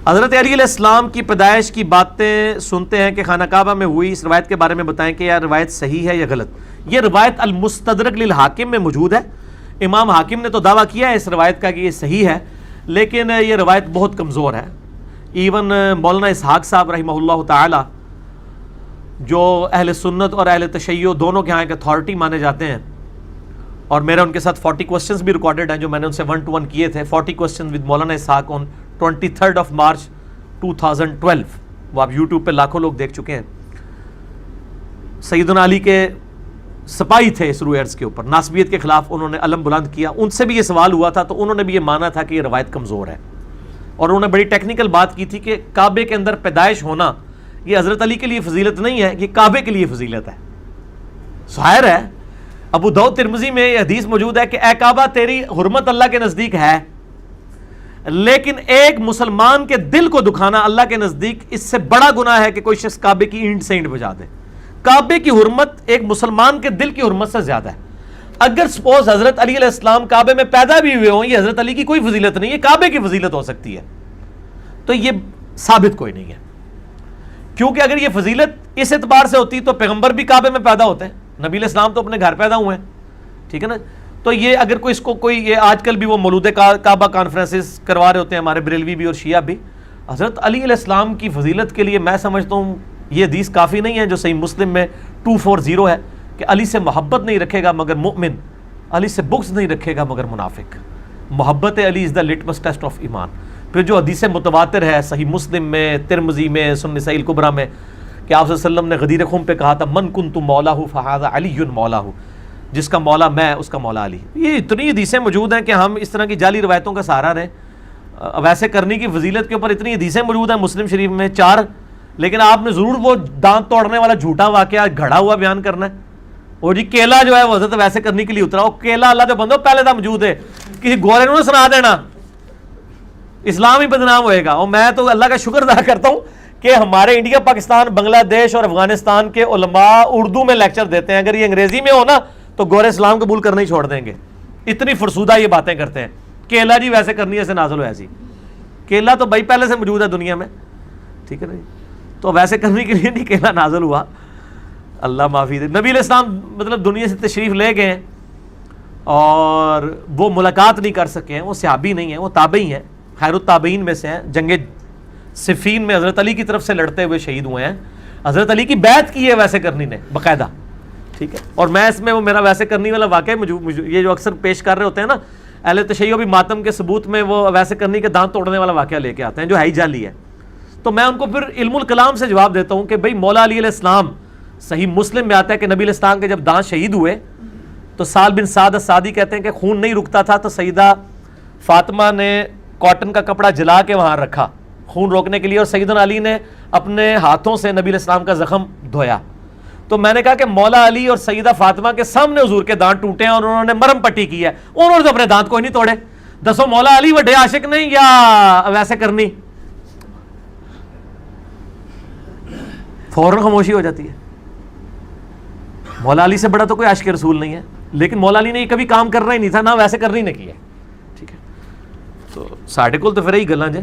حضرت علی علیہ السلام کی پیدائش کی باتیں سنتے ہیں کہ خانہ کعبہ میں ہوئی، اس روایت کے بارے میں بتائیں کہ یہ روایت صحیح ہے یا غلط؟ یہ روایت المستدرک للحاکم میں موجود ہے، امام حاکم نے تو دعویٰ کیا ہے اس روایت کا کہ یہ صحیح ہے، لیکن یہ روایت بہت کمزور ہے۔ ایون مولانا اسحاق صاحب رحمہ اللہ تعالی جو اہل سنت اور اہل تشیع دونوں کے ہاں ایک اتھارٹی مانے جاتے ہیں، اور میرے ان کے ساتھ 40 کوسچنز بھی ریکارڈڈ ہیں جو میں نے ان سے 1 to 1 کیے تھے، 40 کوسچنز ود مولانا اسحاق آن 23 مارچ 2012، وہ آپ یوٹیوب پہ لاکھوں لوگ دیکھ چکے ہیں۔ سیدنا علی کے سپاہی تھے اس روایت کے اوپر، ناسبیت کے خلاف انہوں نے علم بلند کیا، ان سے بھی یہ سوال ہوا تھا تو انہوں نے بھی یہ مانا تھا کہ یہ روایت کمزور ہے، اور انہوں نے بڑی ٹیکنیکل بات کی تھی کہ کعبے کے اندر پیدائش ہونا یہ حضرت علی کے لیے فضیلت نہیں ہے، یہ کعبے کے لیے فضیلت ہے۔ ظاہر ہے ابو داؤد ترمذی میں یہ حدیث موجود ہے کہ اے کعبہ تیری حرمت اللہ کے نزدیک ہے، لیکن ایک مسلمان کے دل کو دکھانا اللہ کے نزدیک اس سے بڑا گناہ ہے کہ کوئی شخص کعبے کی اینٹ سے اینٹ بجا دے۔ کعبے کی حرمت ایک مسلمان کے دل کی حرمت سے زیادہ ہے۔ اگر سپوز حضرت علی علیہ السلام کعبے میں پیدا بھی ہوئے ہوں، یہ حضرت علی کی کوئی فضیلت نہیں ہے، کعبے کی فضیلت ہو سکتی ہے، تو یہ ثابت کوئی نہیں ہے، کیونکہ اگر یہ فضیلت اس اعتبار سے ہوتی تو پیغمبر بھی کعبے میں پیدا ہوتے ہیں، نبی علیہ السلام تو اپنے گھر پیدا ہوئے ہیں، ٹھیک ہے نا۔ تو یہ اگر کوئی اس کو کوئی یہ آج کل بھی وہ مولود کعبہ کانفرنسز کروا رہے ہوتے ہیں ہمارے بریلوی بھی اور شیعہ بھی، حضرت علی علیہ السلام کی فضیلت کے لیے میں سمجھتا ہوں یہ حدیث کافی نہیں ہے جو صحیح مسلم میں 240 ہے کہ علی سے محبت نہیں رکھے گا مگر مؤمن، علی سے بغض نہیں رکھے گا مگر منافق۔ محبت علی از دا لٹمس ٹیسٹ آف ایمان۔ پھر جو حدیث متواتر ہے صحیح مسلم میں، ترمذی میں، سنن نسائی الکبریٰ میں کہ آپ صلی اللہ علیہ وسلم نے غدیر خم پہ کہا تھا من کنت مولاہ فہذا علی مولاہ، جس کا مولا میں اس کا مولا علی۔ یہ اتنی حدیثیں موجود ہیں کہ ہم اس طرح کی جعلی روایتوں کا سہارا رہیں۔ ویسے کرنے کی فضیلت کے اوپر اتنی حدیثیں موجود ہیں مسلم شریف میں 4، لیکن آپ نے ضرور وہ دانت توڑنے والا جھوٹا واقعہ گھڑا ہوا بیان کرنا ہے۔ اور جی کیلا جو ہے وہ حضرت ویسے کرنے کے لیے اترا، وہ کیلا اللہ کے بندو پہلے تھا موجود ہے، کسی گورے نے سنا دینا، اسلام ہی بدنام ہوئے گا۔ اور میں تو اللہ کا شکر ادا کرتا ہوں کہ ہمارے انڈیا، پاکستان، بنگلہ دیش اور افغانستان کے علماء اردو میں لیکچر دیتے ہیں، اگر یہ انگریزی میں ہو نا تو گورے اسلام قبول کرنا ہی چھوڑ دیں گے، اتنی فرسودہ یہ باتیں کرتے ہیں۔ کیلا جی ویسے کرنی ہے ایسے نازل ہو ایسی، کیلا تو بھائی پہلے سے موجود ہے دنیا میں، ٹھیک ہے نا، تو ویسے کرنے کے لیے نہیں کیلا نازل ہوا، اللہ معافی دے۔ نبی علیہ السلام مطلب دنیا سے تشریف لے گئے ہیں اور وہ ملاقات نہیں کر سکے ہیں، وہ صحابی نہیں ہیں، وہ تابعی ہیں، خیر التابعین میں سے ہیں، جنگ صفین میں حضرت علی کی طرف سے لڑتے ہوئے شہید ہوئے ہیں، حضرت علی کی بیعت کی ہے ویسے کرنی نے باقاعدہ، ٹھیک ہے۔ اور میں اس میں وہ میرا ویسے کرنی والا واقعہ یہ جو اکثر پیش کر رہے ہوتے ہیں نا اہل تشیع بھی ماتم کے ثبوت میں وہ ویسے کرنی کے دانت توڑنے والا واقعہ لے کے آتے ہیں جو ہے ہی جعلی ہے، تو میں ان کو پھر علم الکلام سے جواب دیتا ہوں کہ بھئی مولا علی علیہ السلام صحیح مسلم میں آتا ہے کہ نبی علیہ السلام کے جب دانت شہید ہوئے تو سال بن سعد السعدی کہتے ہیں کہ خون نہیں رکتا تھا تو سیدہ فاطمہ نے کاٹن کا کپڑا جلا کے وہاں رکھا خون روکنے کے لیے، اور سیدنا علی نے اپنے ہاتھوں سے نبی علیہ السلام کا زخم دھویا۔ تو میں نے کہا کہ مولا علی اور سیدہ فاطمہ کے سامنے حضور کے دانت ٹوٹے ہیں اور انہوں نے مرم پٹی کی ہے، انہوں نے تو اپنے دانت کوئی نہیں توڑے، دسو مولا علی وڈے عاشق نہیں یا ویسے کرنی؟ فوراً خاموشی ہو جاتی ہے۔ مولا علی سے بڑا تو کوئی عاشق رسول نہیں ہے، لیکن مولا علی نے یہ کبھی کام کرنا ہی نہیں تھا، نہ ویسے کرنی نے کیا، ٹھیک ہے۔ تو ساڈے کول تو پھر یہی گلاں جے